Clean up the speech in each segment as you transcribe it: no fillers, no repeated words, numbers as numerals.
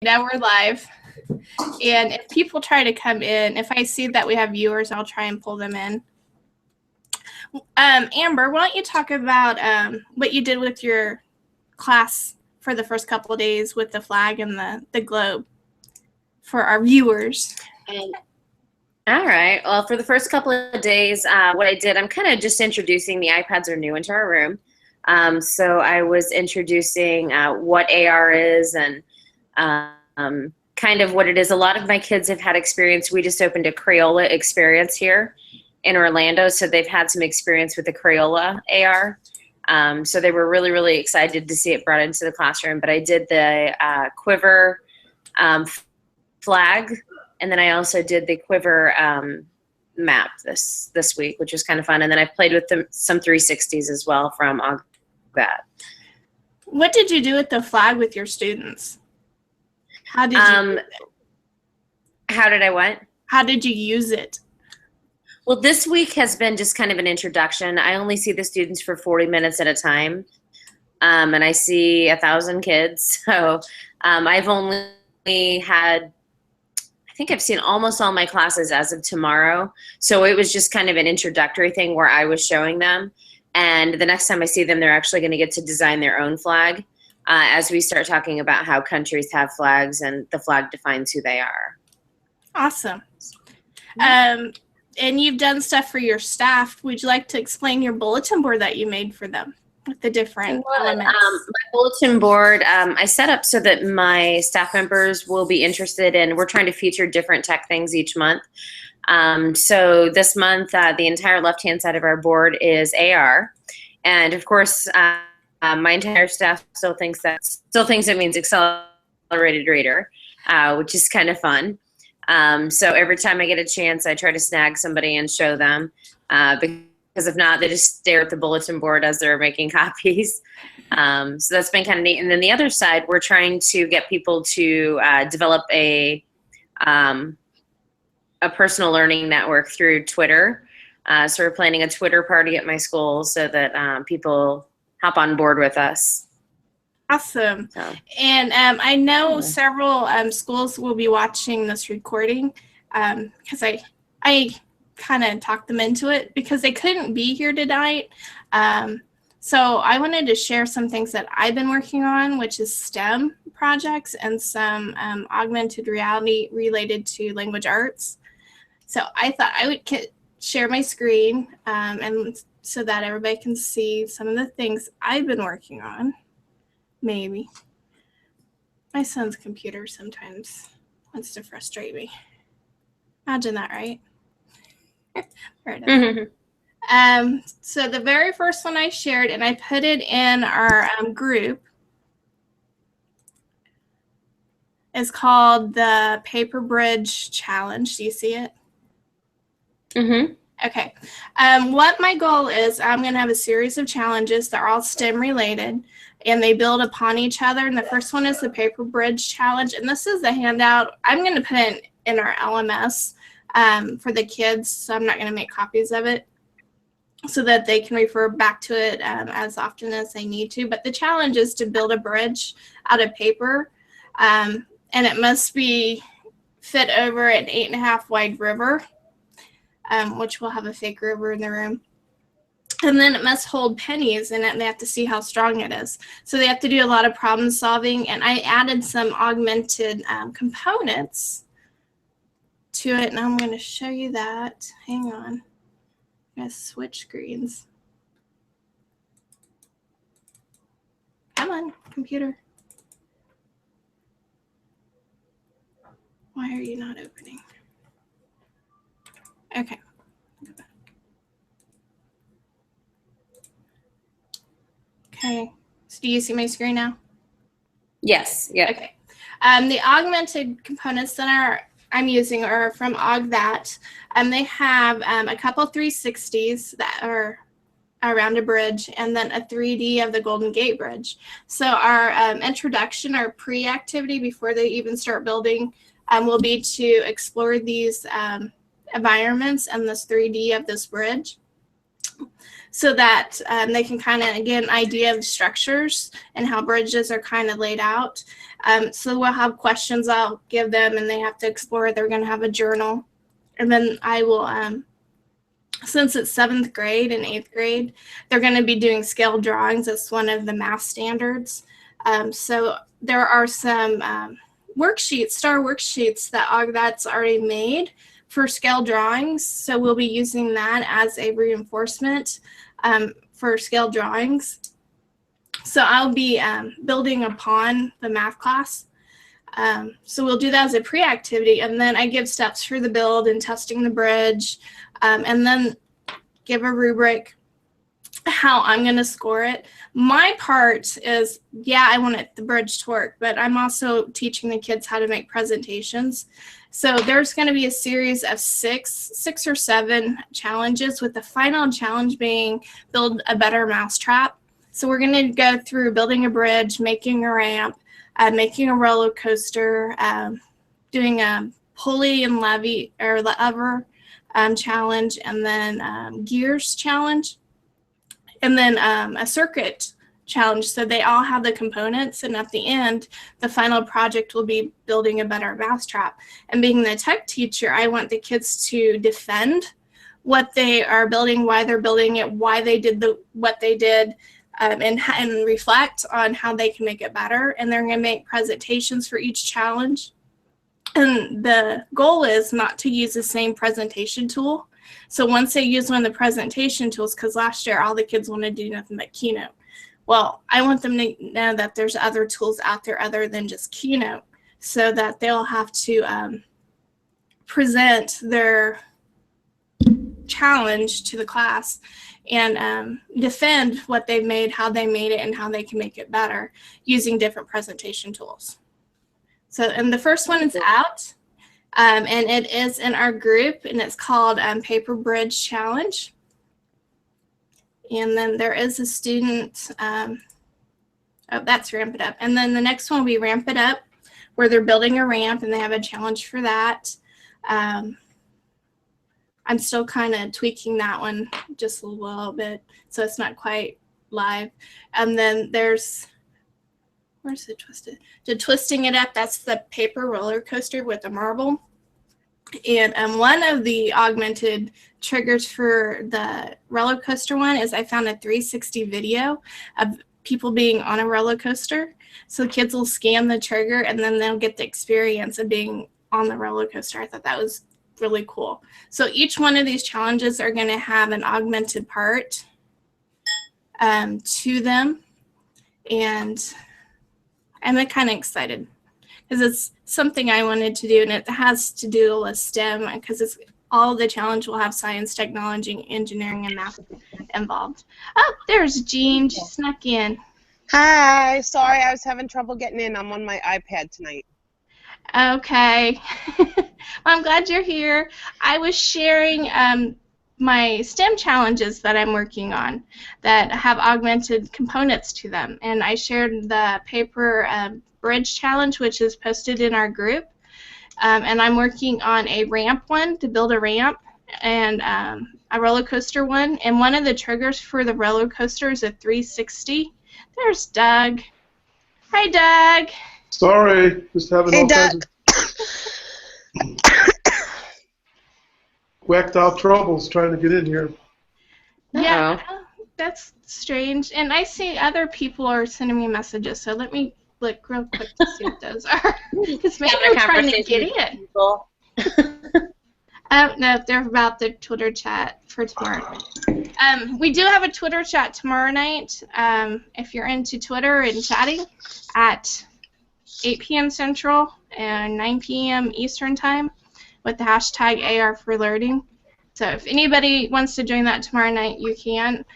Now we're live. And if people try to come in, if I see that we have viewers, I'll try and pull them in. Amber, why don't you talk about what you did with your class for the first couple of days with the flag and the globe for our viewers? All right. Well, for the first couple of days, what I did, I'm kind of just introducing, the iPads are new into our room. So I was introducing what AR is and kind of what it is. A lot of my kids have had experience. We just opened a Crayola experience here in Orlando, so they've had some experience with the Crayola AR. So they were really, really excited to see it brought into the classroom. But I did the quiver flag, and then I also did the quiver map this week, which was kind of fun. And then I played with some 360s as well from Augmented. What did you do with the flag with your students? How did you use it? How did I what? How did you use it? Well, this week has been just kind of an introduction. I only see the students for 40 minutes at a time, and I see 1,000 kids. So I've only had, I think I've seen almost all my classes as of tomorrow. So it was just kind of an introductory thing where I was showing them. And the next time I see them, they're actually going to get to design their own flag as we start talking about how countries have flags and the flag defines who they are. Awesome. And you've done stuff for your staff. Would you like to explain your bulletin board that you made for them with the different elements? My bulletin board, I set up so that my staff members will be interested in, we're trying to feature different tech things each month. So this month, the entire left-hand side of our board is AR. And of course, my entire staff still thinks it means accelerated reader, which is kind of fun. So every time I get a chance, I try to snag somebody and show them, because if not, they just stare at the bulletin board as they're making copies. So that's been kind of neat. And then the other side, we're trying to get people to develop a personal learning network through Twitter. So we're planning a Twitter party at my school so that people hop on board with us. Awesome. And I know several schools will be watching this recording because I kind of talked them into it because they couldn't be here tonight. So I wanted to share some things that I've been working on, which is STEM projects and some augmented reality related to language arts. So I thought I would share my screen and so that everybody can see some of the things I've been working on. Maybe. My son's computer sometimes wants to frustrate me. Imagine that, right? So the very first one I shared, and I put it in our group, is called the Paper Bridge Challenge. Do you see it? Mm-hmm. Okay. What my goal is, I'm going to have a series of challenges that are all STEM related, and they build upon each other. And the first one is the Paper Bridge Challenge. And this is the handout. I'm going to put it in our LMS for the kids, so I'm not going to make copies of it so that they can refer back to it as often as they need to. But the challenge is to build a bridge out of paper, and it must be fit over an 8.5 wide river. Which will have a fake river in the room. And then it must hold pennies in it, and they have to see how strong it is. So they have to do a lot of problem solving, and I added some augmented components to it, and I'm going to show you that. Hang on. I'm going to switch screens. Come on, computer. Why are you not opening? Okay. Okay. So do you see my screen now? Yes. Yeah. Okay. The augmented components that I'm using are from AugThat. They have a couple 360s that are around a bridge, and then a 3D of the Golden Gate Bridge. So our introduction, our pre-activity before they even start building, will be to explore these environments and this 3D of this bridge. so that they can kind of get an idea of structures and how bridges are kind of laid out. So we'll have questions I'll give them, and they have to explore. They're going to have a journal. And then I will, since it's 7th grade and 8th grade, they're going to be doing scale drawings. It's one of the math standards. So there are some worksheets, star worksheets that's already made for scale drawings. So we'll be using that as a reinforcement for scale drawings. So I'll be building upon the math class. So we'll do that as a pre-activity, and then I give steps for the build and testing the bridge, and then give a rubric how I'm going to score it. My part is, yeah, I want the bridge to work, but I'm also teaching the kids how to make presentations. So there's going to be a series of six or seven challenges, with the final challenge being build a better mousetrap. So we're going to go through building a bridge, making a ramp, making a roller coaster, doing a pulley and lever challenge, and then gears challenge, and then a circuit challenge. So they all have the components, and at the end, the final project will be building a better mousetrap. And being the tech teacher, I want the kids to defend what they are building, why they're building it, why they did what they did, and reflect on how they can make it better. And they're going to make presentations for each challenge. And the goal is not to use the same presentation tool. So once they use one of the presentation tools, because last year all the kids wanted to do nothing but Keynote. Well, I want them to know that there's other tools out there other than just Keynote, so that they'll have to present their challenge to the class and defend what they've made, how they made it, and how they can make it better using different presentation tools. So, and the first one is out, and it is in our group, and it's called Paper Bridge Challenge. And then there is a student, oh, that's Ramp It Up. And then the next one will be Ramp It Up, where they're building a ramp, and they have a challenge for that. I'm still kind of tweaking that one just a little bit, so it's not quite live. And then there's, where's the Twisted? The Twisting It Up, that's the paper roller coaster with a marble. And one of the augmented triggers for the roller coaster one is I found a 360 video of people being on a roller coaster. So kids will scan the trigger, and then they'll get the experience of being on the roller coaster. I thought that was really cool. So each one of these challenges are going to have an augmented part to them, and I'm kind of excited because it's something I wanted to do, and it has to do with STEM, because it's all the challenge will have science, technology, engineering, and math involved. Oh, there's Jean. She snuck in. Hi. Sorry, I was having trouble getting in. I'm on my iPad tonight. Okay. Well, I'm glad you're here. I was sharing my STEM challenges that I'm working on that have augmented components to them. And I shared the paper bridge challenge, which is posted in our group. And I'm working on a ramp one to build a ramp, and a roller coaster one. And one of the triggers for the roller coaster is a 360. There's Doug. Hi, Doug. Sorry, just having all kinds of whacked out troubles trying to get in here. Yeah, that's strange. And I see other people are sending me messages, so let me look real quick to see what those are. Because maybe they're trying to get in. Oh, no, they're about the Twitter chat for tomorrow. We do have a Twitter chat tomorrow night. If you're into Twitter and chatting, at 8 p.m. Central and 9 p.m. Eastern Time with the hashtag AR for Learning. So if anybody wants to join that tomorrow night, you can.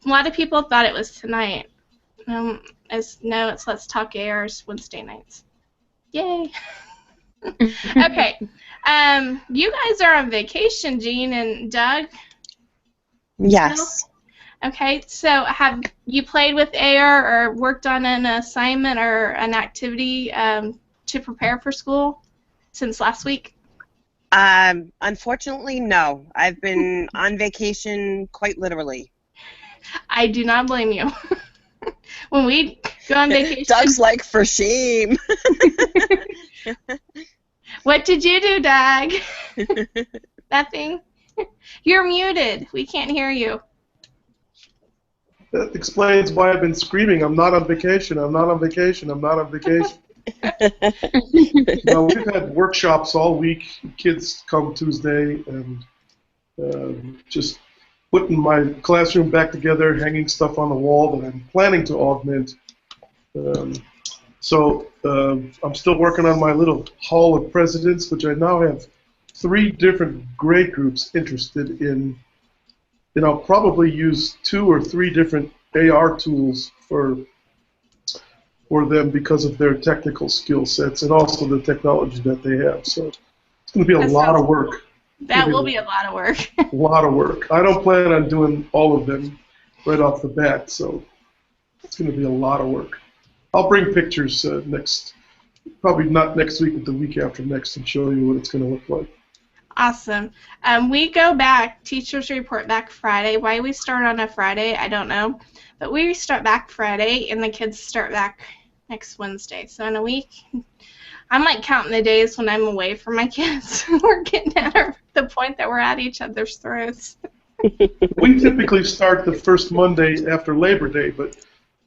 A lot of people thought it was tonight. No, it's Let's Talk AR's Wednesday nights. Yay! Okay. You guys are on vacation, Jean and Doug? Yes. Okay, so have you played with AR or worked on an assignment or an activity to prepare for school since last week? Unfortunately, no. I've been on vacation quite literally. I do not blame you. When we go on vacation. Doug's like, for shame. What did you do, Doug? Nothing. You're muted. We can't hear you. That explains why I've been screaming, I'm not on vacation, I'm not on vacation, I'm not on vacation. No, we've had workshops all week. Kids come Tuesday and just putting my classroom back together, hanging stuff on the wall that I'm planning to augment. So I'm still working on my little Hall of Presidents, which I now have 3 different grade groups interested in. And I'll probably use 2 or 3 different AR tools for them because of their technical skill sets and also the technology that they have. So it's going to be a lot of work. That will be a lot of work. A lot of work. I don't plan on doing all of them right off the bat, so it's going to be a lot of work. I'll bring pictures probably not next week, but the week after next, and show you what it's going to look like. Awesome. We go back, teachers report back Friday. Why we start on a Friday, I don't know. But we start back Friday, and the kids start back next Wednesday. So in a week, I'm like counting the days when I'm away from my kids. We're getting at the point that we're at each other's throats. We typically start the first Monday after Labor Day, but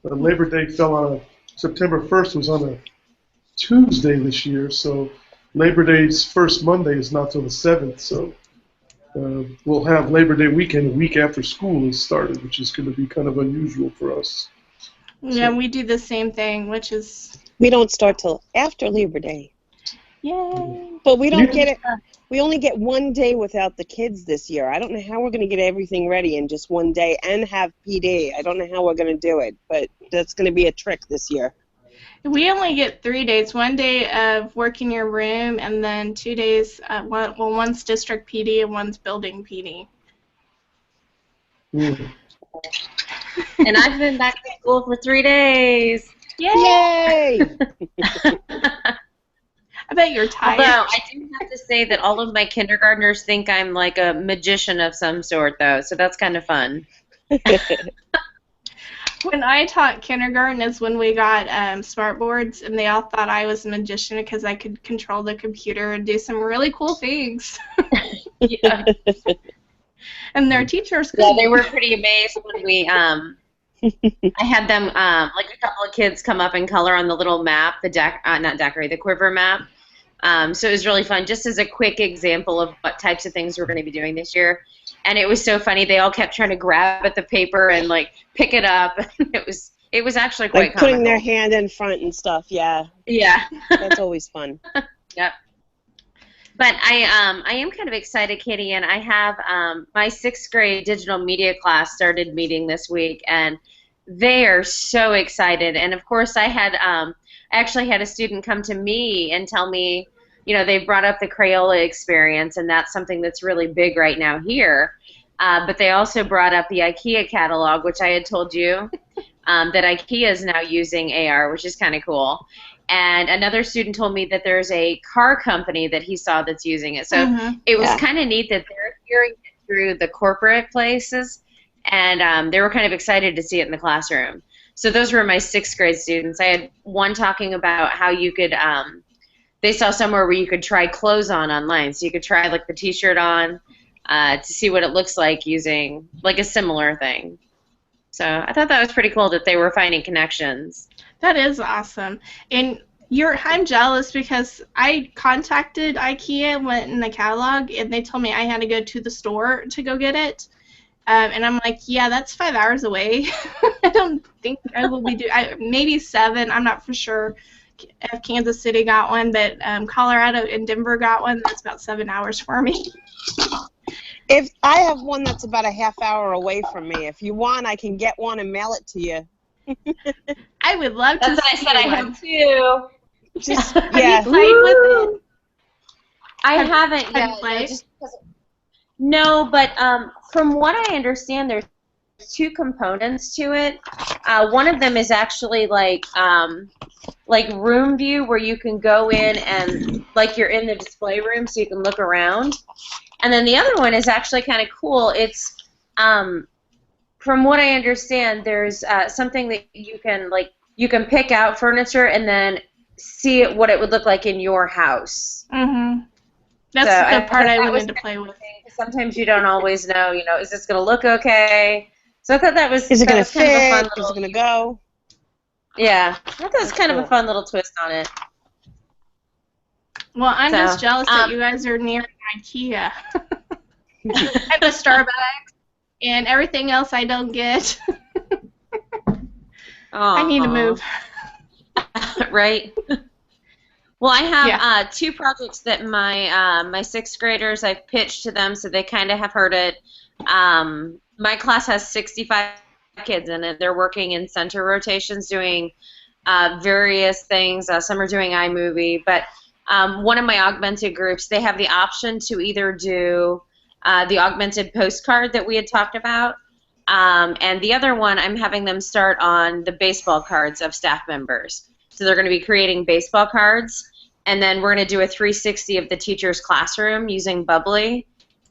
Labor Day fell on September 1st was on a Tuesday this year, so Labor Day's first Monday is not till the 7th, so we'll have Labor Day weekend a week after school has started, which is going to be kind of unusual for us. Yeah, we do the same thing, which is... We don't start till after Labor Day. Yay! But we don't get it. We only get 1 day without the kids this year. I don't know how we're going to get everything ready in just 1 day and have PD. I don't know how we're going to do it, but that's going to be a trick this year. We only get 3 days. 1 day of work in your room, and then 2 days, one's district PD and one's building PD. Mm. And I've been back to school for 3 days. Yay! Yay! I bet you're tired. Although I do have to say that all of my kindergartners think I'm like a magician of some sort, though, so that's kind of fun. When I taught kindergarten is when we got smart boards, and they all thought I was a magician because I could control the computer and do some really cool things. Yeah. And their teachers Yeah, they were pretty amazed when we I had them like a couple of kids come up and color on the little map, the quiver map. So it was really fun, just as a quick example of what types of things we're going to be doing this year. And it was so funny. They all kept trying to grab at the paper and like pick it up. It was actually quite like putting comical. their hand in front and stuff. Yeah. Yeah. That's always fun. Yep. But I am kind of excited, Katie, and I have my 6th grade digital media class started meeting this week, and they are so excited. And of course, I actually had a student come to me and tell me, you know, they brought up the Crayola experience, and that's something that's really big right now here. But they also brought up the IKEA catalog, which I had told you that IKEA is now using AR, which is kind of cool. And another student told me that there's a car company that he saw that's using it. So it was kind of neat that they're hearing it through the corporate places, and they were kind of excited to see it in the classroom. So those were my 6th grade students. I had one talking about how you could, they saw somewhere where you could try clothes on online. So you could try like the t-shirt on to see what it looks like using like a similar thing. So I thought that was pretty cool that they were finding connections. That is awesome. And I'm jealous because I contacted IKEA, went in the catalog, and they told me I had to go to the store to go get it. And I'm like, yeah, that's 5 hours away. I don't think I will be maybe 7. I'm not for sure if Kansas City got one, but Colorado and Denver got one. That's about 7 hours for me. If I have one that's about a half hour away from me, if you want, I can get one and mail it to you. I would love to. That's what I said. I have 2. Just, Have yeah. you played with it? I haven't yet. Played? No, but from what I understand, there's 2 components to it. One of them is actually like room view, where you can go in and like you're in the display room, so you can look around. And then the other one is actually kind of cool. It's from what I understand, there's something that you can pick out furniture and then see what it would look like in your house. Mm-hmm. That's So the part thought I that was wanted to play with. sometimes you don't always know, is this going to look okay? So I thought that was Is it going to kind of a fun fit? little, Is it going to go? yeah, I thought that was kind of a fun little twist on it. Well, I'm just jealous that um, you guys are near IKEA and the Starbucks and everything else I don't get. I need to move. Right. Well, I have 2 projects that my 6th graders, I've pitched to them, so they kind of have heard it. My class has 65 kids in it. They're working in center rotations doing various things. Some are doing iMovie, but one of my augmented groups, they have the option to either do the augmented postcard that we had talked about, and the other one, I'm having them start on the baseball cards of staff members. So they're going to be creating baseball cards, and then we're going to do a 360 of the teacher's classroom using Bubbly,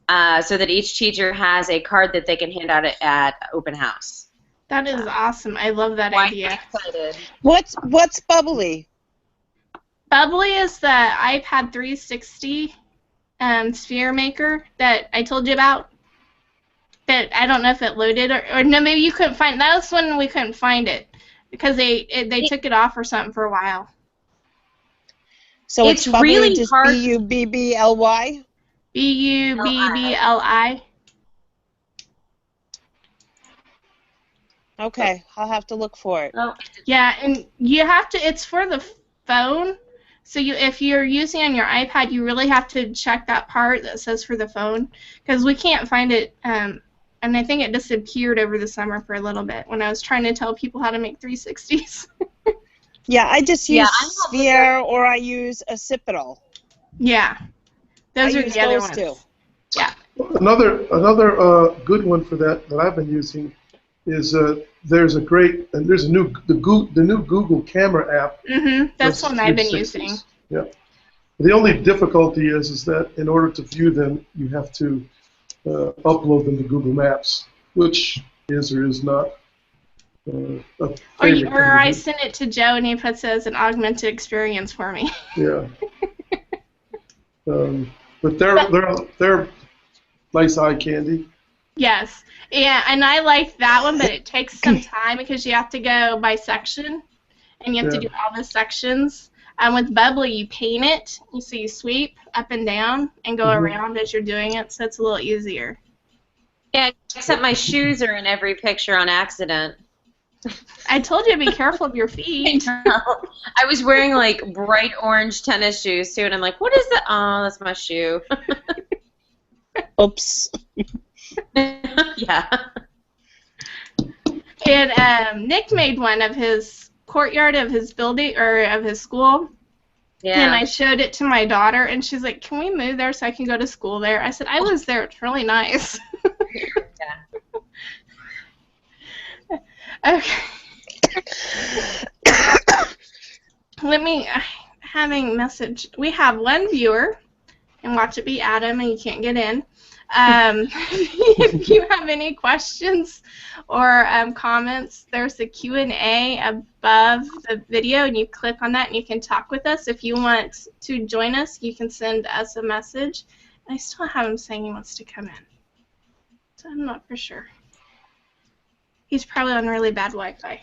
so that each teacher has a card that they can hand out at open house. That is awesome. I love that idea. Excited. What's Bubbly? Bubbly is the iPad 360 sphere maker that I told you about. That I don't know if it loaded or no, maybe you couldn't find. That was when we couldn't find it because they took it off or something for a while. So it's Bubbly, really just hard. BUBBLY? BUBBLI. Okay, I'll have to look for it. Oh. Yeah, and you have to. It's for the phone. So if you're using on your iPad, you really have to check that part that says for the phone because we can't find it. And I think it disappeared over the summer for a little bit when I was trying to tell people how to make 360s. Yeah, I just use Sphere or I use Occipital. Yeah, those are the other ones. Too. Yeah. Another good one for that I've been using is there's a new Google camera app. Mm-hmm. That's one I've been using. Yeah. The only difficulty is that in order to view them, you have to upload them to Google Maps, which is or is not a favorite. Or I send it to Joe and he puts it as an augmented experience for me. Yeah. But they're nice eye candy. Yes. Yeah, and I like that one, but it takes some time because you have to go by section, and you have to do all the sections. With Bubbly, you paint it, so you sweep up and down and go around as you're doing it, so it's a little easier. Yeah, except my shoes are in every picture on accident. I told you to be careful of your feet. I was wearing like bright orange tennis shoes too, and I'm like, what is that? Oh, that's my shoe. Oops. Yeah. And Nick made one of his courtyard of his building or of his school. Yeah. And I showed it to my daughter, and she's like, "Can we move there so I can go to school there?" I said, "I was there. It's really nice." Yeah. Okay. Let me having message. We have one viewer, and watch it be Adam, and you can't get in. If you have any questions or comments, there's a Q&A above the video, and you click on that and you can talk with us. If you want to join us, you can send us a message. And I still have him saying he wants to come in, so I'm not for sure. He's probably on really bad Wi-Fi.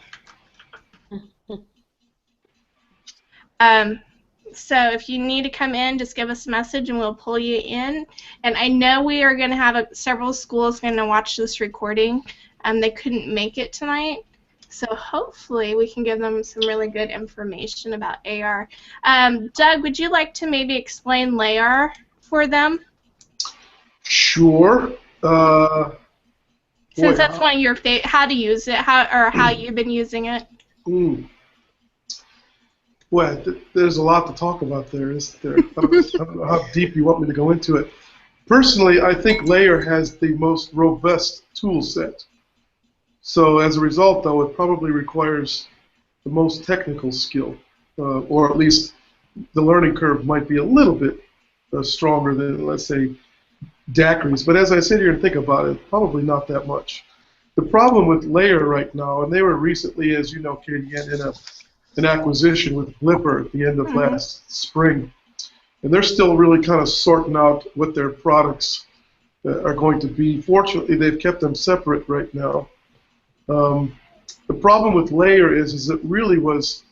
So if you need to come in, just give us a message and we'll pull you in. And I know we are going to have several schools going to watch this recording. They couldn't make it tonight. So hopefully we can give them some really good information about AR. Doug, would you like to maybe explain LAR for them? Sure. Since that's one of your favorite, how to use it, how you've been using it. Well, there's a lot to talk about there, isn't there? I don't know how deep you want me to go into it. Personally, I think Layer has the most robust tool set. So as a result, though, it probably requires the most technical skill, or at least the learning curve might be a little bit stronger than, let's say, Daiquiris. But as I sit here and think about it, probably not that much. The problem with Layer right now, and they were recently, as you know, Katie, in an acquisition with Blipper at the end of last spring, and they're still really kind of sorting out what their products are going to be. Fortunately, they've kept them separate right now. The problem with Layer is it really was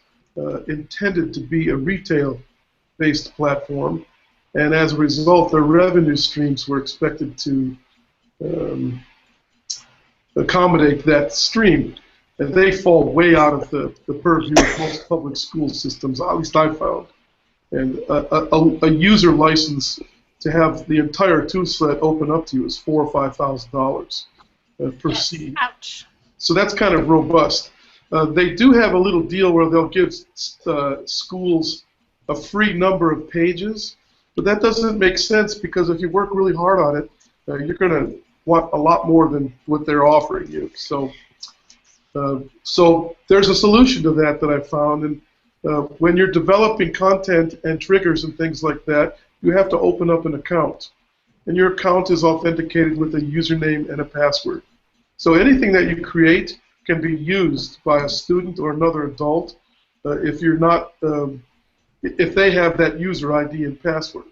intended to be a retail-based platform, and as a result, their revenue streams were expected to accommodate that stream, and they fall way out of the purview of most public school systems, at least I found. And a user license to have the entire tool set open up to you is $4,000 or $5,000 per seed. Ouch. So that's kind of robust. They do have a little deal where they'll give schools a free number of pages, but that doesn't make sense because if you work really hard on it, you're going to want a lot more than what they're offering you. So there's a solution to that I found. And when you're developing content and triggers and things like that, you have to open up an account. And your account is authenticated with a username and a password. So anything that you create can be used by a student or another adult if you're not, if they have that user ID and password.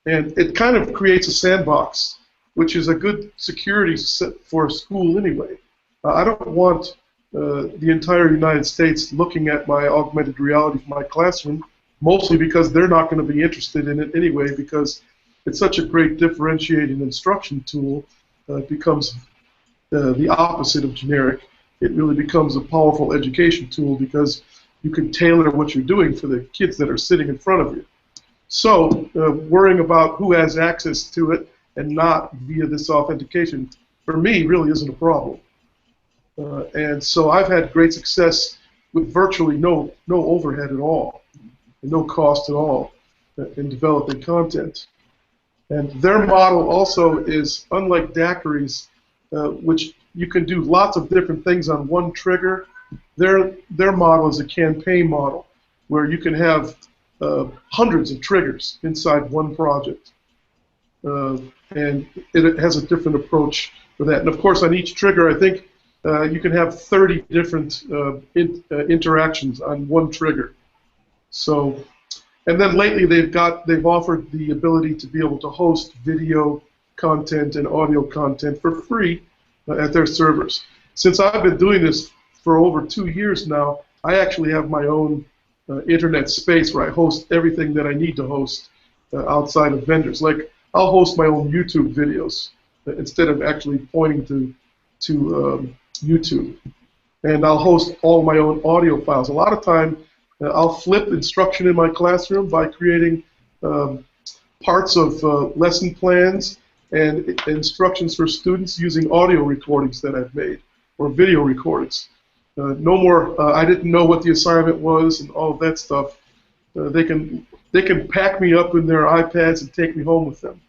And it kind of creates a sandbox, which is a good security set for a school anyway. I don't want the entire United States looking at my augmented reality for my classroom, mostly because they're not going to be interested in it anyway, because it's such a great differentiating instruction tool. It becomes the opposite of generic. It really becomes a powerful education tool because you can tailor what you're doing for the kids that are sitting in front of you. So worrying about who has access to it and not via this authentication, for me, really isn't a problem. And so I've had great success with virtually no overhead at all, and no cost at all in developing content. And their model also is, unlike Daiquiris, which you can do lots of different things on one trigger, their model is a campaign model, where you can have hundreds of triggers inside one project. And it has a different approach for that. And of course, on each trigger, I think you can have 30 different interactions on one trigger. So, and then lately they've offered the ability to be able to host video content and audio content for free at their servers. Since I've been doing this for over 2 years now, I actually have my own internet space where I host everything that I need to host outside of vendors. Like, I'll host my own YouTube videos instead of actually pointing to YouTube. And I'll host all my own audio files. A lot of time, I'll flip instruction in my classroom by creating parts of lesson plans and instructions for students using audio recordings that I've made, or video recordings. No more, I didn't know what the assignment was and all of that stuff. They can pack me up in their iPads and take me home with them.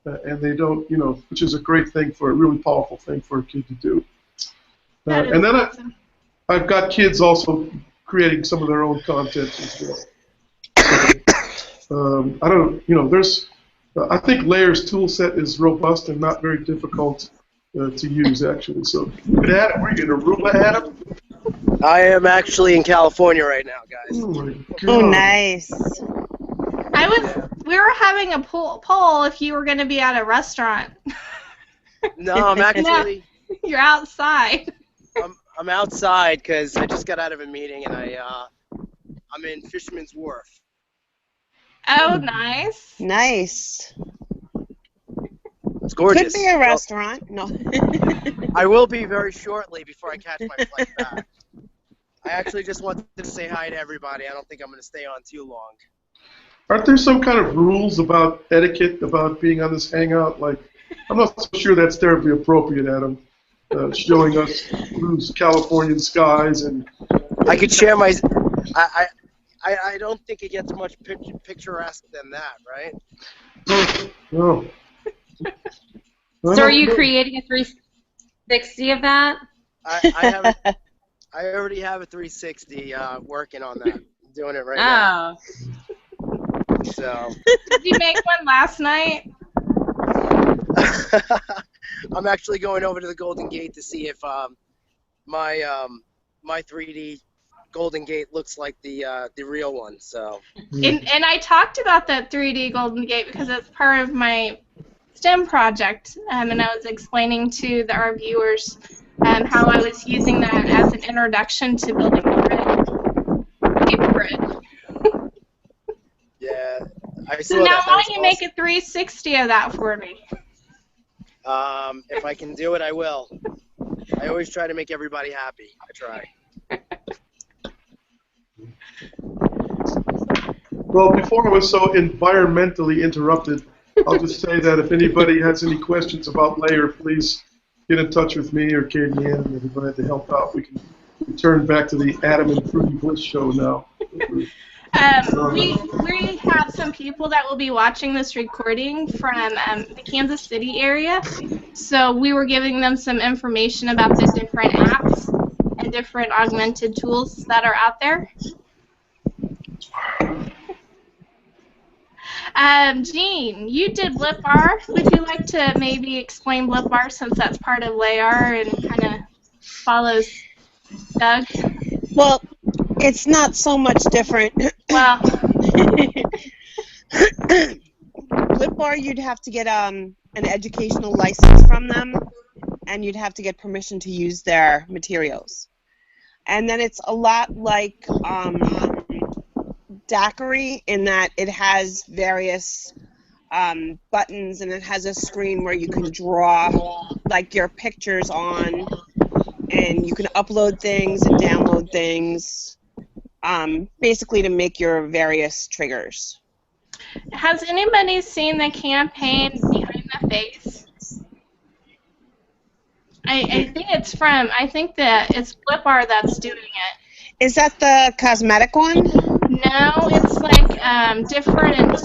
And they don't, which is a great thing a really powerful thing for a kid to do. And then awesome. I've got kids also creating some of their own content as well. I don't, I think Layer's tool set is robust and not very difficult to use, actually. So, Adam, were you in Aruba, Adam? I am actually in California right now, guys. Oh, my God. Oh, nice. We were having a poll if you were going to be at a restaurant. No, I'm actually. No, you're outside. I'm outside because I just got out of a meeting and I'm in Fisherman's Wharf. Oh, nice. Nice. It's gorgeous. Could be a restaurant. No. I will be very shortly before I catch my flight back. I actually just wanted to say hi to everybody. I don't think I'm going to stay on too long. Aren't there some kind of rules about etiquette about being on this hangout? Like, I'm not so sure that's terribly appropriate, Adam. Showing us those Californian skies and. I could share my. I don't think it gets much picturesque than that, right? No. So are you creating a 360 of that? I already have a 360 working on that. I'm doing it right now. So. Did you make one last night? I'm actually going over to the Golden Gate to see if my 3D Golden Gate looks like the real one. So. And I talked about that 3D Golden Gate because it's part of my STEM project, and I was explaining to our viewers how I was using that as an introduction to building the paper grid. Yeah, I So saw now that. why That don't you was make a 360 of that for me? awesome. If I can do it, I will. I always try to make everybody happy. I try. Well, before I was so environmentally interrupted, I'll just say that if anybody has any questions about Layer, please get in touch with me or Katie Ann and everybody to help out. We can return back to the Adam and Fruity Bliss show now. We have some people that will be watching this recording from the Kansas City area, so we were giving them some information about the different apps and different augmented tools that are out there. Jean, you did Blip R. Would you like to maybe explain Blip R since that's part of LayR and kind of follows Doug? Well, it's not so much different. Well, Flipbar, you'd have to get an educational license from them, and you'd have to get permission to use their materials. And then it's a lot like Daiquiri in that it has various buttons, and it has a screen where you can draw like your pictures on, and you can upload things and download things, basically to make your various triggers. has anybody seen the campaign Behind the Face? I think it's from, I think that it's Blip R that's doing it. Is that the cosmetic one? No, it's like different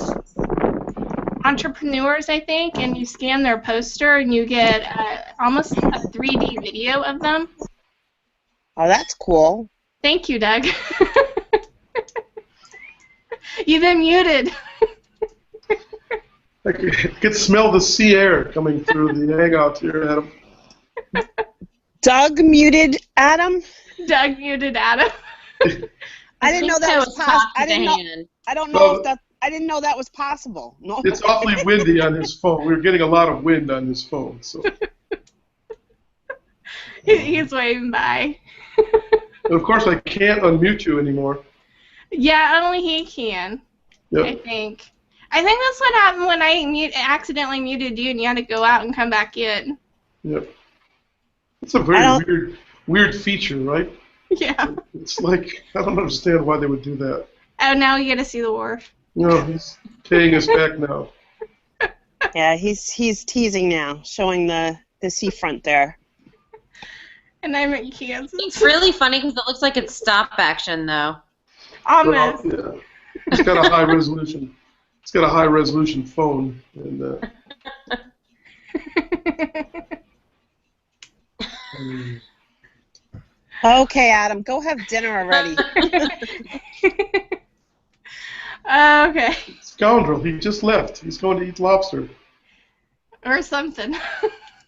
entrepreneurs, I think, and you scan their poster and you get almost a 3D video of them. Oh, that's cool. Thank you, Doug. You've been muted. I could smell the sea air coming through the hangout here, Adam. Doug muted Adam? Doug muted Adam. I didn't know that was possible. I didn't know that was possible. No. It's awfully windy on his phone. We're getting a lot of wind on his phone. So. He's waving by. And of course, I can't unmute you anymore. Yeah, only he can. Yep. I think. I think that's what happened when I accidentally muted you and you had to go out and come back in. Yep. It's a very weird feature, right? Yeah. It's like, I don't understand why they would do that. Oh, now you get to see the wharf. No, he's paying us back now. Yeah, he's teasing now, showing the seafront there. And I'm in Kansas. It's really funny because it looks like it's stop action, though. Almost. Well, yeah. It's got a high resolution. It's got a high resolution phone, and Okay, Adam, go have dinner already. Okay. Scoundrel, he just left. He's going to eat lobster. Or something.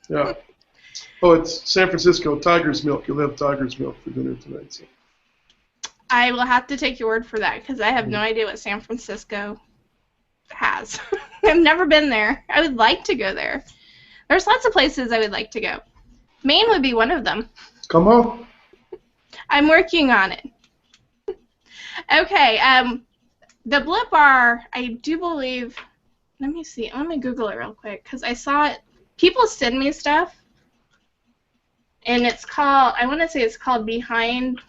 Yeah. Oh, it's San Francisco Tiger's Milk. You'll have Tiger's Milk for dinner tonight. So. I will have to take your word for that because I have no idea what San Francisco has. I've never been there. I would like to go there. There's lots of places I would like to go. Maine would be one of them. Come on. I'm working on it. Okay, the Blip R, I do believe, let me see, let me Google it real quick, because I saw it, people send me stuff, and it's called, I want to say it's called Behind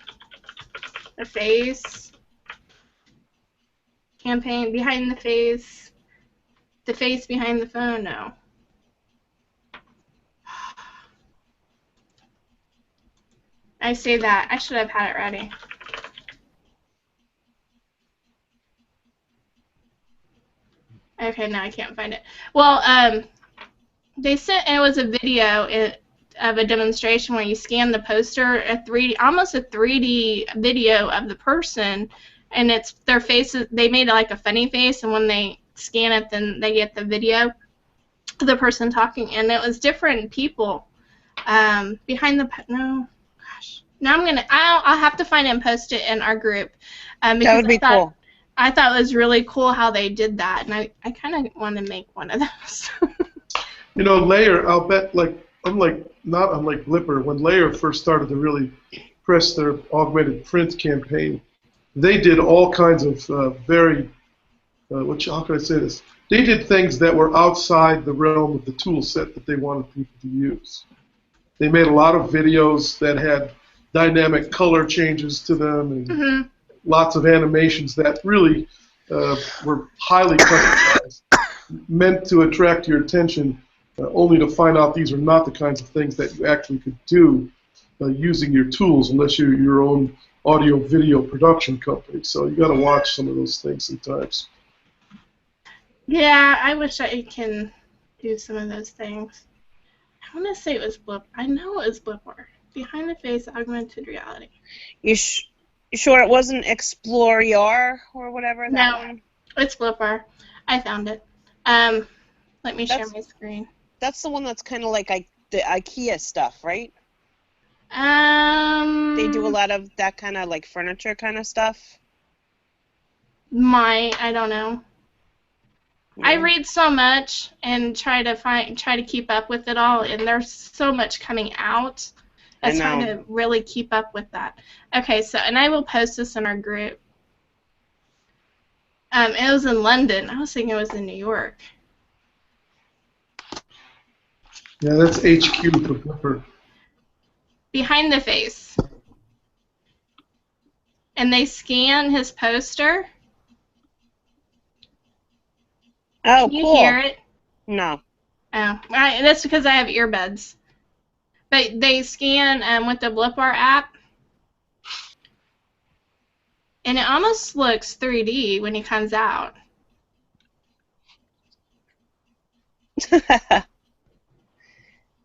the Face campaign, Behind the Face behind the phone, no. I say that. I should have had it ready. Okay, now I can't find it. Well, they sent, it was a video of a demonstration where you scan the poster, almost a 3D video of the person, and it's their faces. They made like a funny face, and when they scan it, then they get the video. the person talking, and it was different people behind the no. Gosh, now I'll have to find it and post it in our group because That would be cool. I thought it was really cool how they did that, and I kind of want to make one of those. You know, Layer, I'll bet, not unlike Blipper, when Layer first started to really press their augmented print campaign, they did all kinds of how can I say this? They did things that were outside the realm of the tool set that they wanted people to use. They made a lot of videos that had dynamic color changes to them and lots of animations that really were highly customized, meant to attract your attention, only to find out these are not the kinds of things that you actually could do using your tools unless you're your own audio-video production company. So you got to watch some of those things sometimes. Yeah, I wish I can do some of those things. I want to say it was Blip. I know it was Blipper. Behind the face, augmented reality. You sure it wasn't Explore Your or whatever that one? It's Blipper. I found it. Let me share my screen. That's the one that's kind of like the IKEA stuff, right? They do a lot of that kind of like furniture kind of stuff. I don't know. Yeah. I read so much and try to keep up with it all, and there's so much coming out. I was trying to really keep up with that. Okay, so, and I will post this in our group. It was in London. I was thinking it was in New York. Yeah, that's HQ for Blipper. Behind the face. And they scan his poster. Oh, Can you cool. hear it? No. Oh, that's because I have earbuds. But they scan with the Blipper app. And it almost looks 3D when he comes out.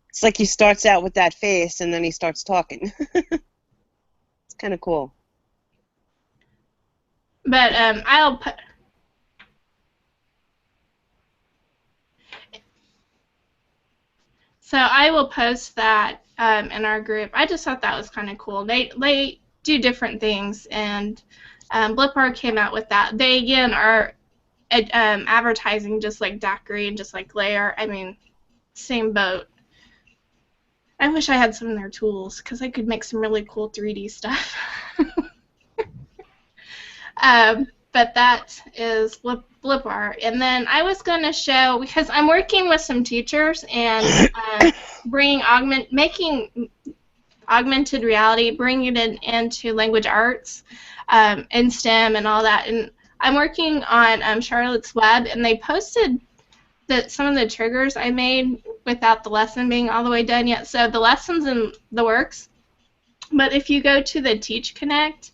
It's like he starts out with that face and then he starts talking. It's kind of cool. But I'll put... So I will post that in our group. I just thought that was kind of cool. They do different things, and Blipper came out with that. They, again, are advertising just like Dockery and just like Layer. I mean, same boat. I wish I had some of their tools, because I could make some really cool 3D stuff. But that is Blipper. And then I was going to show, because I'm working with some teachers and making augmented reality, bringing it into language arts and STEM and all that. And I'm working on Charlotte's Web, and they posted some of the triggers I made without the lesson being all the way done yet. So the lesson's in the works. But if you go to the Teach Connect,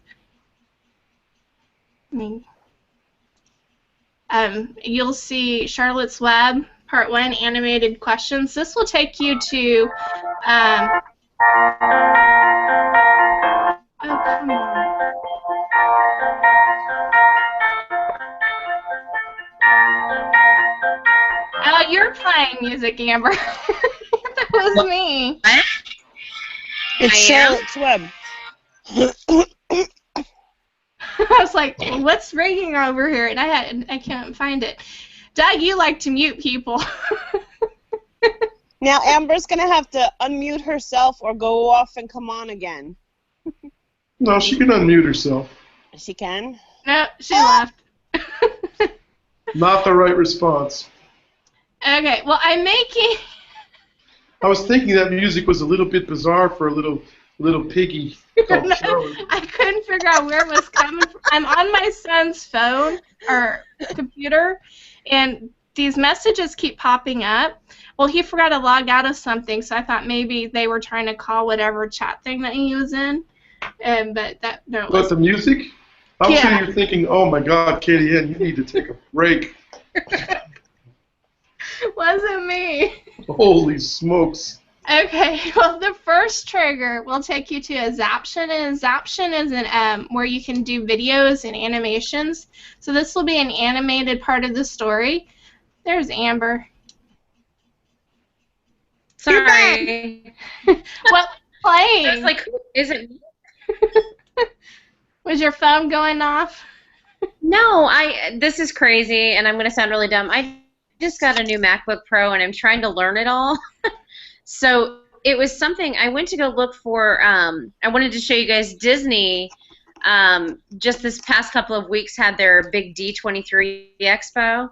you'll see Charlotte's Web, Part 1, Animated Questions. This will take you to... oh, come on. Oh, you're playing music, Amber. That was me. It's Charlotte's Web. I was like, well, what's ringing over here? And I can't find it. Doug, you like to mute people. Now Amber's going to have to unmute herself or go off and come on again. No, she can unmute herself. She can? No, she left. Not the right response. Okay, well, I'm making... I was thinking that music was a little bit bizarre for a little piggy called Charlotte. I couldn't figure out where it was coming from. I'm on my son's phone or computer, and these messages keep popping up. Well, he forgot to log out of something, so I thought maybe they were trying to call whatever chat thing that he was in. But no. But the music? I'm sure you're thinking, oh my God, Katie Ann, you need to take a break. Wasn't me. Holy smokes. Okay, well, the first trigger will take you to a Zaption, and a Zaption is where you can do videos and animations. So this will be an animated part of the story. There's Amber. You're back. Sorry. What I was playing? like, who is it? Was your phone going off? No, this is crazy, and I'm going to sound really dumb. I just got a new MacBook Pro, and I'm trying to learn it all. So it was something I went to go look for. I wanted to show you guys Disney. Just this past couple of weeks had their big D23 Expo,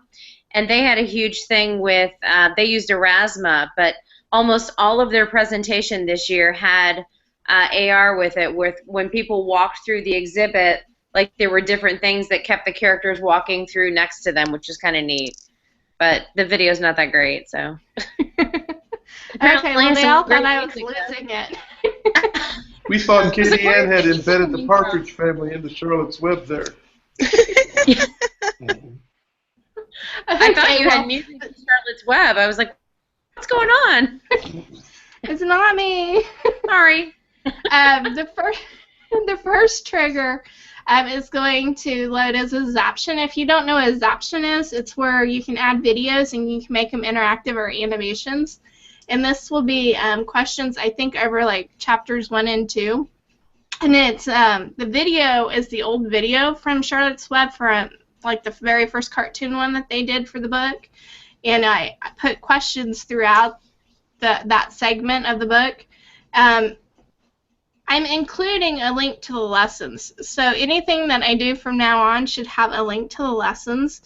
and they had a huge thing with. They used Erasma, but almost all of their presentation this year had AR with it. With when people walked through the exhibit, like there were different things that kept the characters walking through next to them, which is kind of neat. But the video's not that great, so. Okay, well, they all thought I was losing it. We thought Katie Ann had embedded the Partridge Family into Charlotte's Web there. I thought you had music in Charlotte's Web. I was like, what's going on? It's not me. Sorry. The first trigger is going to load as a Zaption. If you don't know what a Zaption is, it's where you can add videos and you can make them interactive or animations. And this will be questions, I think, over like chapters 1 and 2. And it's the video is the old video from Charlotte's Web from like the very first cartoon one that they did for the book. And I put questions throughout that segment of the book. I'm including a link to the lessons. So anything that I do from now on should have a link to the lessons.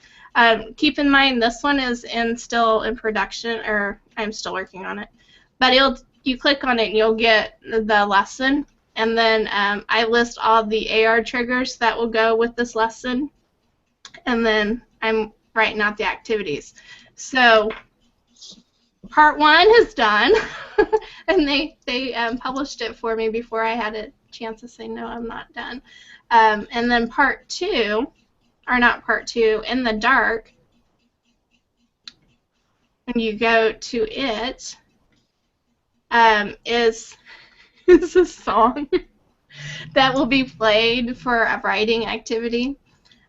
Keep in mind this one is still in production, or I'm still working on it. But you click on it and you'll get the lesson. And then I list all the AR triggers that will go with this lesson. And then I'm writing out the activities. So part 1 is done. And they published it for me before I had a chance to say, no, I'm not done. And then part 2, or not part 2, In the Dark, when you go to it, is a song that will be played for a writing activity.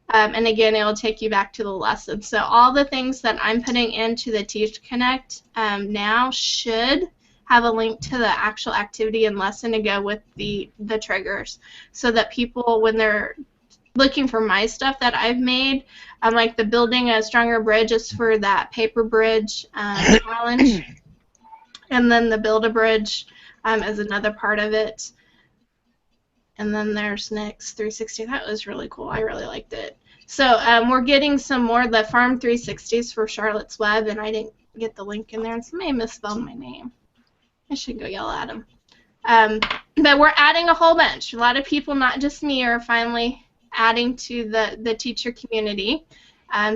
And again, it will take you back to the lesson. So all the things that I'm putting into the Teach Connect now should have a link to the actual activity and lesson to go with the triggers, so that people, when they're looking for my stuff that I've made, like the Building a Stronger Bridge is for that paper bridge challenge, and then the Build a Bridge is another part of it. And then there's Nick's 360. That was really cool. I really liked it. So we're getting some more of the Farm 360s for Charlotte's Web, and I didn't get the link in there, and somebody misspelled my name. I should go yell at them. But we're adding a whole bunch. A lot of people, not just me, are finally adding to the teacher community.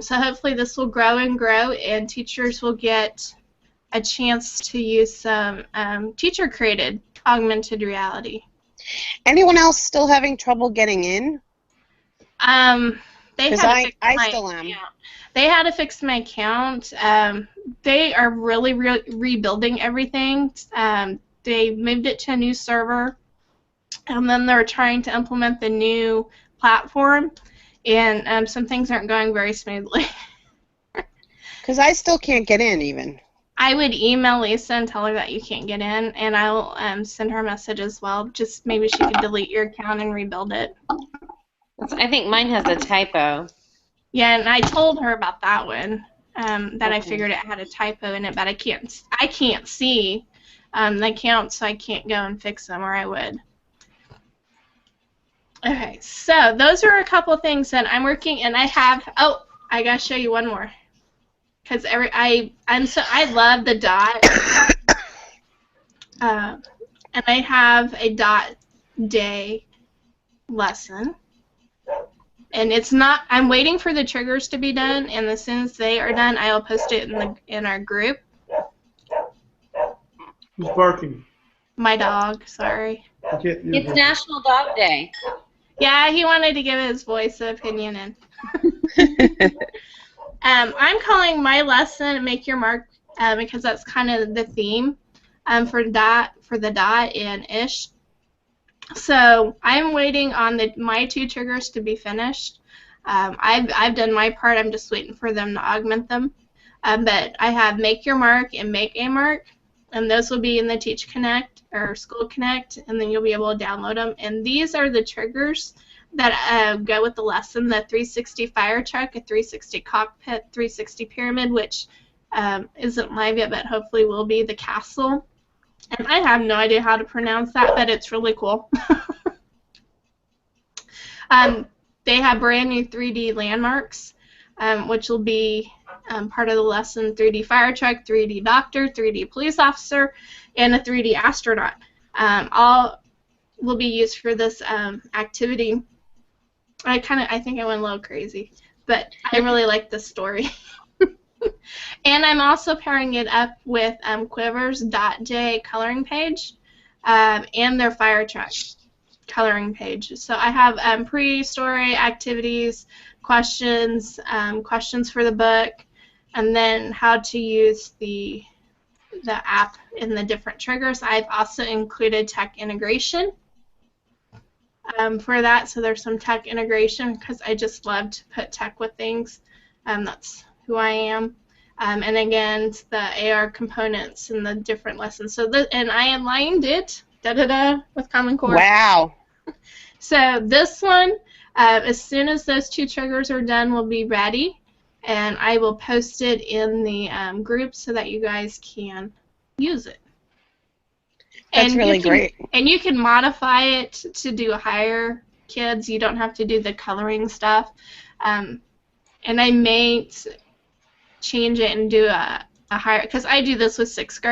So hopefully this will grow and grow, and teachers will get a chance to use some teacher-created augmented reality. Anyone else still having trouble getting in? Because I still am. Account. They had to fix my account. They are really rebuilding everything. They moved it to a new server, and then they're trying to implement the new platform, and some things aren't going very smoothly. Because I still can't get in even. I would email Lisa and tell her that you can't get in, and I'll send her a message as well. Just maybe she could delete your account and rebuild it. I think mine has a typo. Yeah, and I told her about that one. That I figured it had a typo in it, but I can't see the account, so I can't go and fix them, or I would. Okay, so those are a couple things that I'm working, and I have. Oh, I gotta show you one more. Because I love the dot, and I have a dot day lesson, and it's not. I'm waiting for the triggers to be done, and as soon as they are done, I will post it in our group. Who's barking? My dog. Sorry. It's National Dog Day. Yeah, he wanted to give his voice opinion in. I'm calling my lesson "Make Your Mark" because that's kind of the theme for the dot and ish. So I'm waiting on my 2 triggers to be finished. I've done my part. I'm just waiting for them to augment them. But I have "Make Your Mark" and "Make a Mark." And those will be in the Teach Connect or School Connect, and then you'll be able to download them. And these are the triggers that go with the lesson: the 360 fire truck, a 360 cockpit, 360 pyramid, which isn't live yet, but hopefully will be, the castle. And I have no idea how to pronounce that, but it's really cool. They have brand new 3D landmarks, which will be part of the lesson: 3D fire truck, 3D doctor, 3D police officer, and a 3D astronaut. All will be used for this activity. I think I went a little crazy, but I really like this story. And I'm also pairing it up with Quivers.j coloring page and their fire truck coloring page. So I have pre-story activities, questions, questions for the book, and then how to use the app in the different triggers. I've also included tech integration for that, so there's some tech integration because I just love to put tech with things. That's who I am. And again, the AR components and the different lessons. So and I aligned it with Common Core. Wow. So this one, as soon as those two triggers are done, will be ready, and I will post it in the group so that you guys can use it. That's really great. And you can modify it to do higher kids. You don't have to do the coloring stuff. And I may change it and do a higher, because I do this with 6th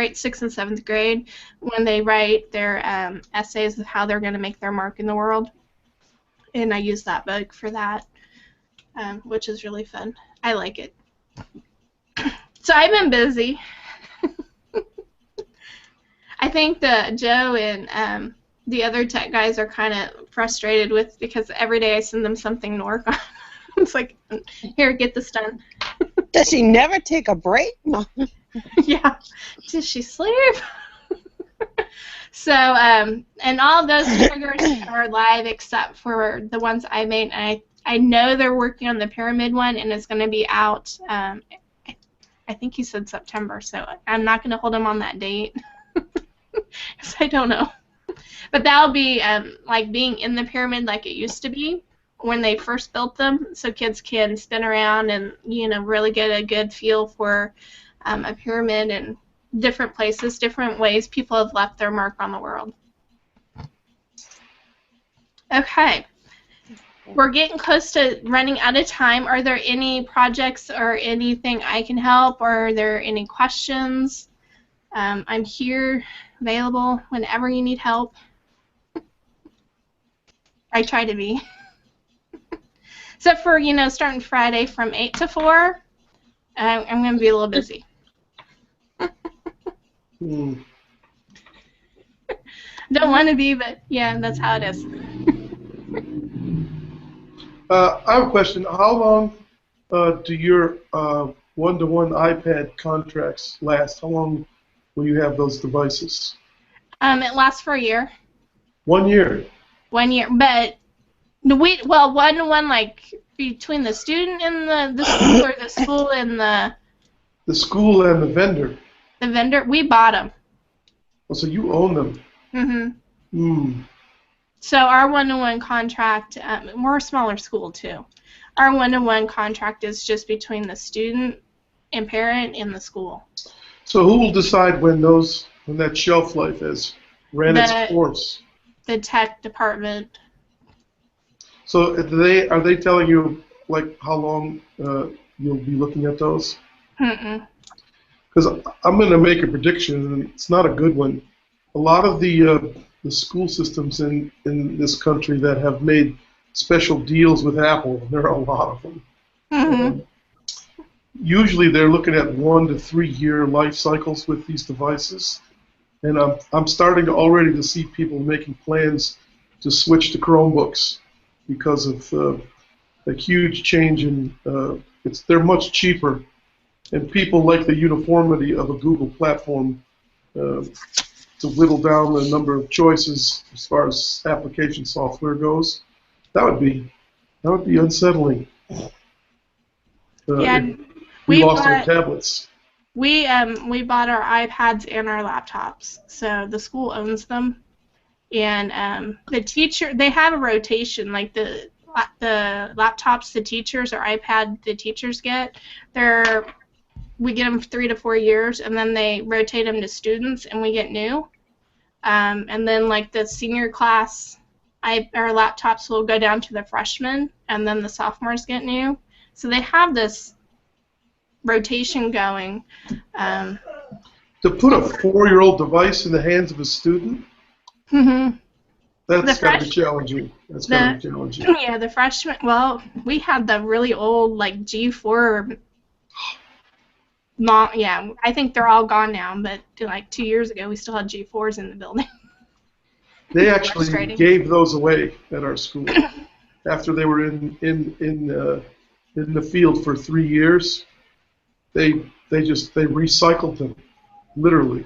and 7th grade when they write their essays of how they're going to make their mark in the world. And I use that book for that, which is really fun. I like it. So I've been busy. I think that Joe and the other tech guys are kind of frustrated with, because every day I send them something to work on. It's like, here, get this done. Does she never take a break? No. Yeah. Does she sleep? So, and all those triggers are live except for the ones I made. And I know they're working on the pyramid one, and it's going to be out, I think he said September, so I'm not going to hold him on that date. Because I don't know. But that'll be like being in the pyramid like it used to be when they first built them, so kids can spin around and, you know, really get a good feel for a pyramid and different places, different ways people have left their mark on the world. Okay. We're getting close to running out of time. Are there any projects or anything I can help, or are there any questions? I'm here, available whenever you need help. I try to be. Except for, you know, starting Friday from 8 to 4, I'm going to be a little busy. Don't want to be, but yeah, that's how it is. I have a question. How long do your one-to-one iPad contracts last? How long will you have those devices? It lasts for a year. 1 year? 1 year, but well, one-to-one, like between the student and the school, or the school and the school and the vendor. The vendor, we bought them. Oh, so you own them. Mm-hmm. So our one-to-one contract, we're a smaller school too. Our one-to-one contract is just between the student and parent and the school. So who will decide when that shelf life has ran its course? The tech department. So are they telling you like how long you'll be looking at those? Because I'm going to make a prediction, and it's not a good one. A lot of the school systems in this country that have made special deals with Apple, there are a lot of them. Usually they're looking at 1 to 3 year life cycles with these devices, and I'm starting already to see people making plans to switch to Chromebooks because of a huge change in they're much cheaper, and people like the uniformity of a Google platform to whittle down the number of choices as far as application software goes. That would be unsettling. Yeah, we lost our tablets. We bought our iPads and our laptops, so the school owns them. And the teacher, they have a rotation, like the laptops the teachers or iPad the teachers get. We get them 3 to 4 years, and then they rotate them to students, and we get new. And then like the senior class, our laptops will go down to the freshmen, and then the sophomores get new. So they have this rotation going. To put a 4-year-old device in the hands of a student, Mhm. that's got to be challenging. That's got to be challenging. Yeah, the freshmen. Well, we had the really old like G4. Yeah, I think they're all gone now. But like 2 years ago, we still had G4s in the building. They actually gave those away at our school after they were in the field for 3 years. They recycled them, literally.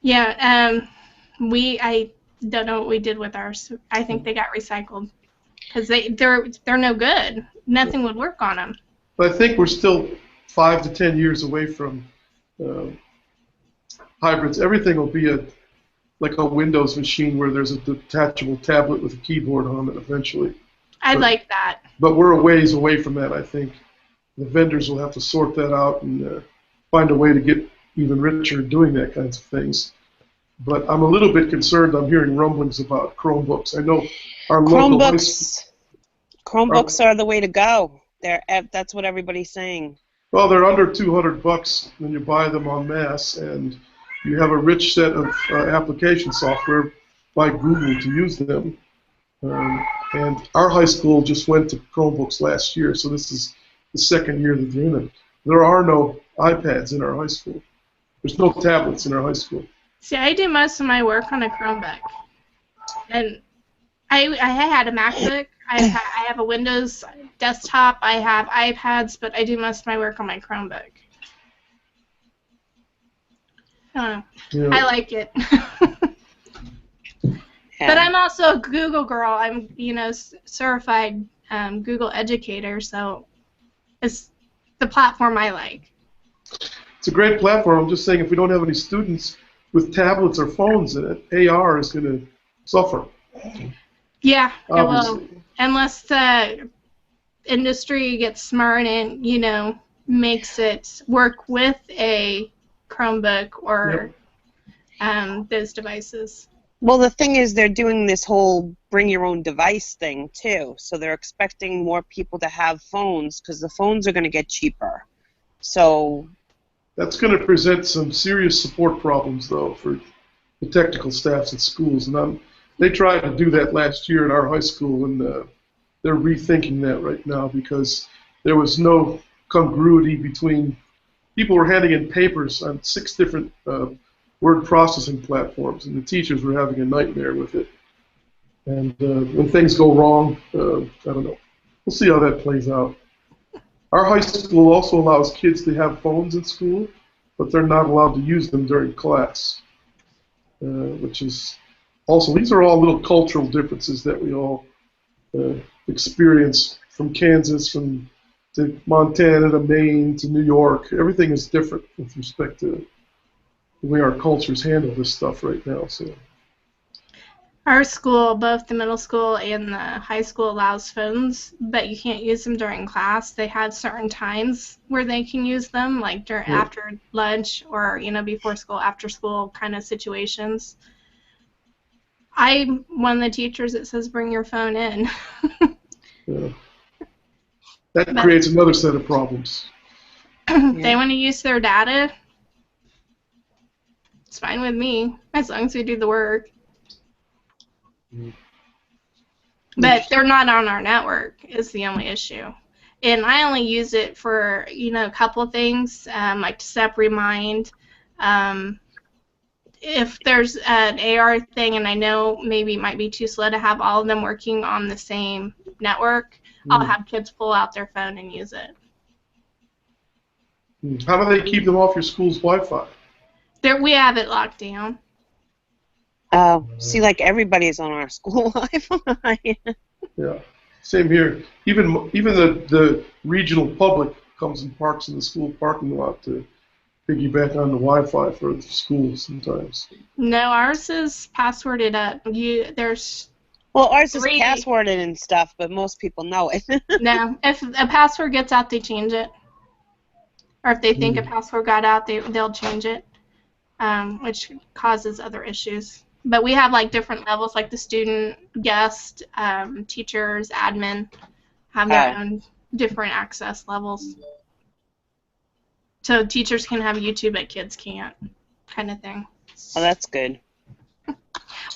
Yeah, I don't know what we did with ours. I think they got recycled because they're no good. Nothing would work on them. But I think we're still 5 to 10 years away from hybrids. Everything will be like a Windows machine where there's a detachable tablet with a keyboard on it eventually. I like that. But we're a ways away from that, I think. The vendors will have to sort that out and find a way to get even richer doing that kinds of things. But I'm a little bit concerned. I'm hearing rumblings about Chromebooks. I know our local Chromebooks are the way to go. That's what everybody's saying. Well, they're under $200 when you buy them en masse, and you have a rich set of application software by Google to use them. And our high school just went to Chromebooks last year, so this is the second year that they're in it. There are no iPads in our high school. There's no tablets in our high school. See, I do most of my work on a Chromebook, and I had a MacBook. I have a Windows desktop. I have iPads, but I do most of my work on my Chromebook. Yeah. I like it. But I'm also a Google girl. I'm, certified Google educator, so it's the platform I like. It's a great platform. I'm just saying, if we don't have any students with tablets or phones in it, AR is going to suffer. Yeah, Obviously. it will. Unless the industry gets smart and, makes it work with a Chromebook or those devices. Well, the thing is, they're doing this whole bring your own device thing, too. So they're expecting more people to have phones because the phones are going to get cheaper. So that's going to present some serious support problems, though, for the technical staffs at schools. And they tried to do that last year at our high school, and they're rethinking that right now because there was no congruity between people were handing in papers on 6 different word processing platforms, and the teachers were having a nightmare with it. And when things go wrong, I don't know. We'll see how that plays out. Our high school also allows kids to have phones in school, but they're not allowed to use them during class, which is also, these are all little cultural differences that we all experience from Kansas, to Montana, to Maine, to New York. Everything is different with respect to the way our cultures handle this stuff right now. So, our school, both the middle school and the high school, allows phones, but you can't use them during class. They have certain times where they can use them, like after lunch or before school, after school kind of situations. I'm one of the teachers that says bring your phone in. yeah. That creates another set of problems. They want to use their data. It's fine with me, as long as we do the work. But they're not on our network is the only issue. And I only use it for, a couple of things, like to set up remind. If there's an AR thing and I know maybe it might be too slow to have all of them working on the same network, I'll have kids pull out their phone and use it. How do they keep them off your school's Wi-Fi? We have it locked down. See, like everybody's on our school Wi-Fi. Yeah, same here. Even the regional public comes and parks in the school parking lot to piggyback on the Wi-Fi for the school sometimes. No, ours is passworded up. There's Well, ours is 3. passworded and stuff, but most people know it. No, if a password gets out, they change it. Or if they think a password got out, they'll change it, which causes other issues. But we have like different levels, like the student, guest, teachers, admin have their own different access levels. So teachers can have YouTube, but kids can't, kind of thing. Oh, that's good.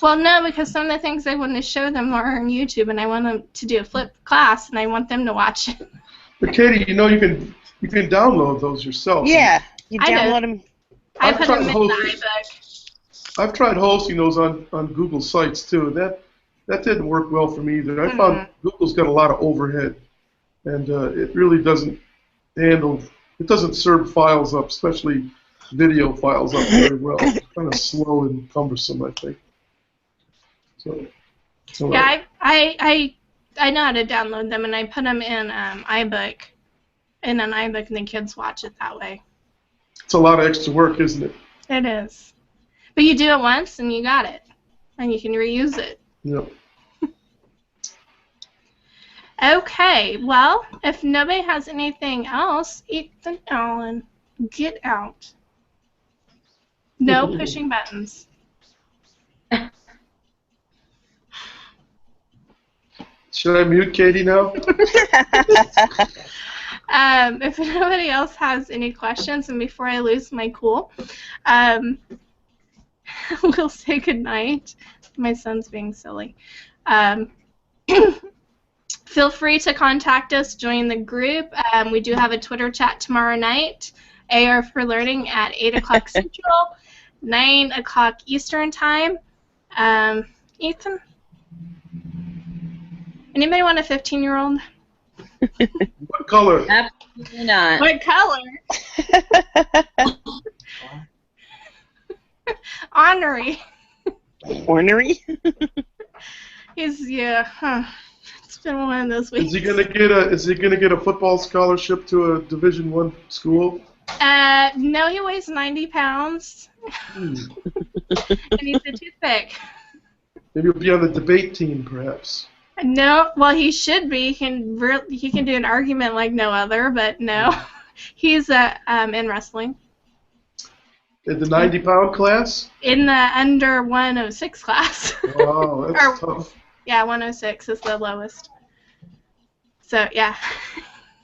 Well, no, because some of the things I want to show them are on YouTube, and I want them to do a flipped class, and I want them to watch it. But Katie, you know you can download those yourself. Yeah, you I know. download them. I put them in the iBook. I've tried hosting those on Google Sites too. That didn't work well for me either. I found Google's got a lot of overhead, and it really doesn't handle. It doesn't serve files up, especially video files up very well. It's kind of slow and cumbersome, I think. So Yeah, I know how to download them, and I put them in iBook, and the kids watch it that way. it's a lot of extra work, isn't it? It is. But you do it once, and you got it, and you can reuse it. Yep. Okay, well, if nobody has anything else, Ethan Allen, get out. No pushing buttons. Should I mute Katie now? If nobody else has any questions, and before I lose my cool, we'll say goodnight. My son's being silly. Feel free to contact us, join the group. We do have a Twitter chat tomorrow night, AR for Learning at 8 o'clock Central, 9 o'clock Eastern Time. Ethan? Anybody want a 15-year-old? What color? Absolutely not. What color? Ornery. Ornery? It's been one of those weeks. Is he gonna get a football scholarship to a Division I school? No, he weighs 90 pounds. And he's a toothpick. Maybe he'll be on the debate team, perhaps. No, well, he should be. He can do an argument like no other, but no. He's in wrestling. In the 90-pound class? In the under 106 class. Wow, that's tough. Yeah, 106 is the lowest. So, yeah.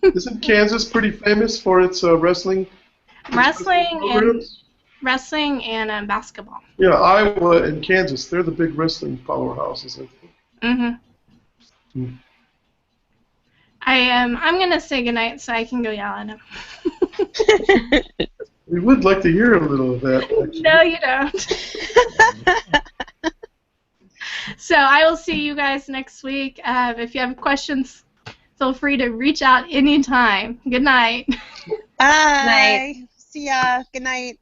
Isn't Kansas pretty famous for its wrestling? Wrestling and basketball. Yeah, Iowa and Kansas, they're the big wrestling powerhouses, I think. Mm-hmm. I'm going to say goodnight so I can go yell at him. We would like to hear a little of that, actually. No, you don't. So I will see you guys next week. If you have questions, feel free to reach out anytime. Good night. Bye. See ya. Good night.